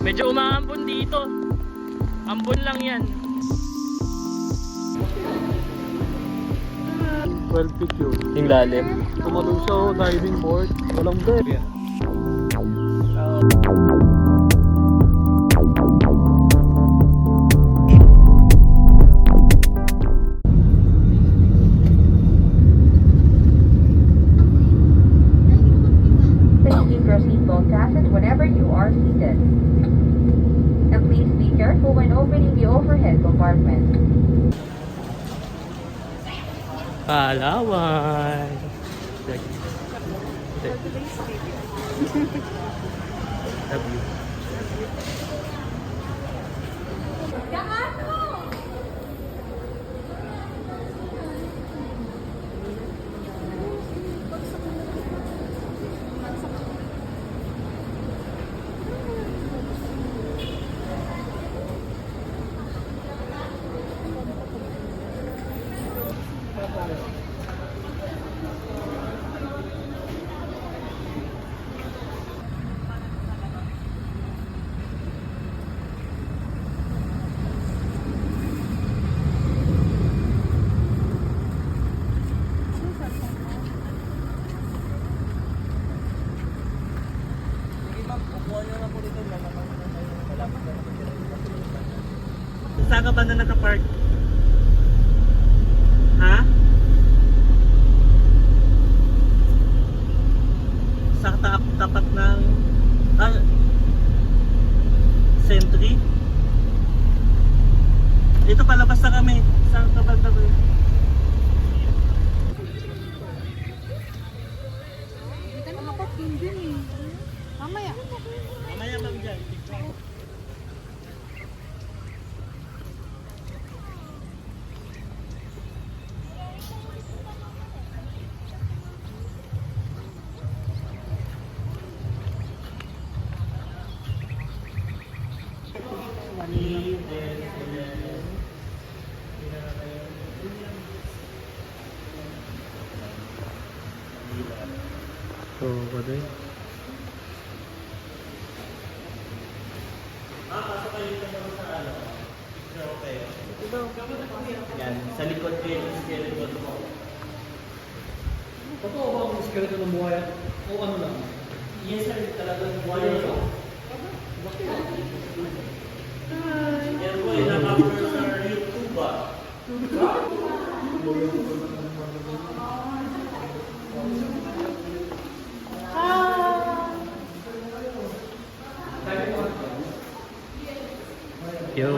Medyo umaambon dito. Ambon lang yan. 12 feet yun. Yung lalim. Tumalong siya o diving board. Walang bed. Please keep your seatbelt fastened whenever you are seated. And please be careful when opening the overhead compartment. Palawan. Love you. Saan ka ba na nakapark? Ha? Sa tapat ng Sentry? Ito palabas na kami. Saan ka ba na? Kita nakapatin dyan eh. Mamaya. Mamaya lang dyan. So, what is it? Yan, sa likod ko yung skeleton mo. Totoo ba ang skeleton ng buhay? O ano lang? Yes sir, talagang buhay ito. Yan po, nakapur sa YouTube ba? Yo.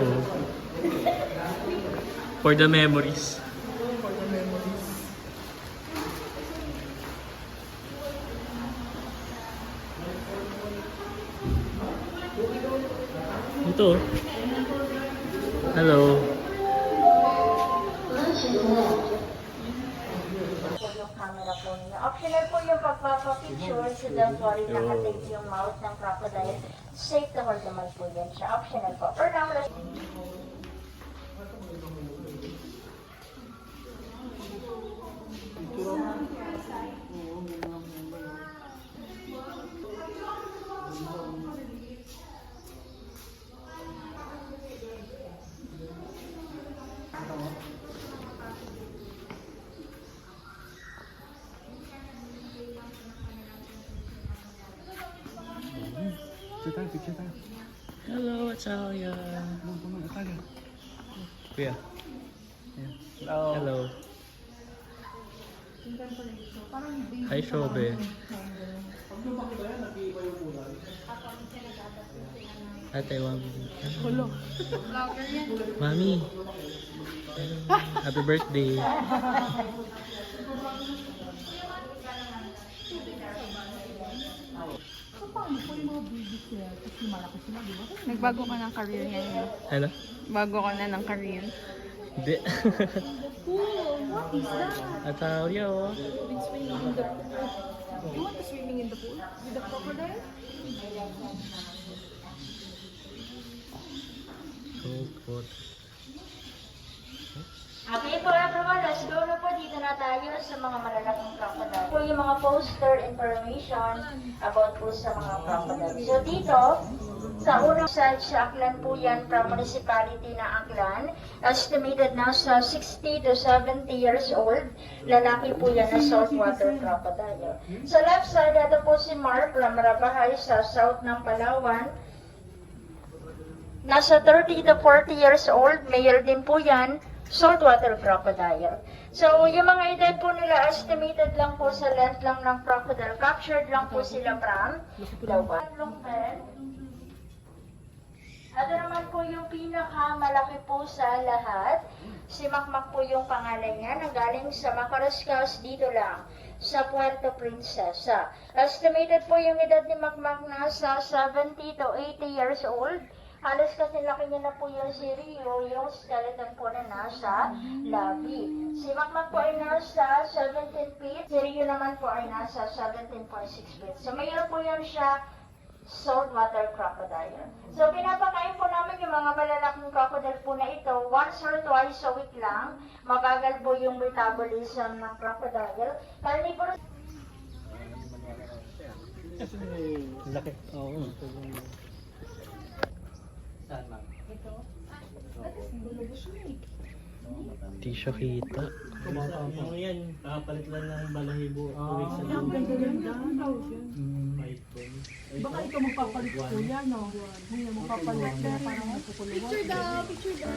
For the memories. Ito. Hello. Yung camera po niya. Optional po yung pagpapapicture, so don't worry, nakatape yung mouth ng crocodile. Safe to hold naman po yan siya. Optional po. Or naman Picture tayo. Hello, Atalia. Atalia. Kuya. Hello. Hello. Hi, Shobe. Ate, Mami. Hello. Mami. Happy birthday. Paano po yung mga baby sila? Kasi malaki sila, di ba? Nagbago ka ng career ngayon. Ano? Bago ka na ng career. Hindi. Cool! What is that? Atalia, oh. Been swimming in the pool. You want to swimming in the pool? With the crocodile? So good. Okay po everyone, let's go na po dito na tayo sa mga malalaking crocodile. Po yung mga poster information about po sa mga crocodile. So dito, sa unang side sa Aklan po yan from municipality na Aklan. Estimated na sa 60 to 70 years old. Lalaki po yan na saltwater crocodile. Sa left side, ito po si Mark from Marabahay sa south ng Palawan. Nasa 30 to 40 years old, male din po yan, saltwater crocodile. So, yung mga edad po nila, estimated lang po sa length lang ng crocodile. Captured lang po sila from Longpen. Ito naman po yung pinakamalaki po sa lahat. Si Makmak po yung pangalan niya. Nanggaling sa Macarascas dito lang sa Puerto Princesa. Estimated po yung edad ni Makmak na sa 70 to 80 years old. Halos kasi laki niya na po yung si Rio, yung skeleton po na nasa labi. Si Makmak po ay nasa 17 feet, si Rio naman po ay nasa 17.6 feet. So mayroon po yan siya saltwater crocodile. So pinapakain po namin yung mga malalaking crocodile po na ito once or twice a week lang. Mabagal po yung metabolism ng crocodile. Carnivore. Laki. Oo. Di siya kita. Ano yan, kakapalit lang ng balahibo. Uwi sa Ang ganda-ganda. Baka ikaw magpapalit ko yan, no? Hindi mo magpapalit na parang magpupuluhan. Picture daw, picture daw.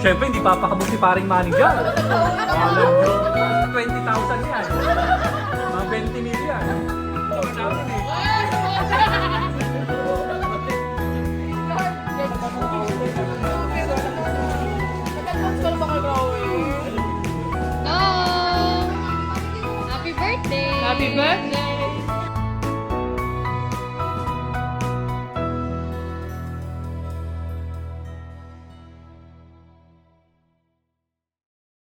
Siyempre, hindi papakabot si paring manager. 20,000 yan. Mga 20 million. Happy birthday! Happy birthday!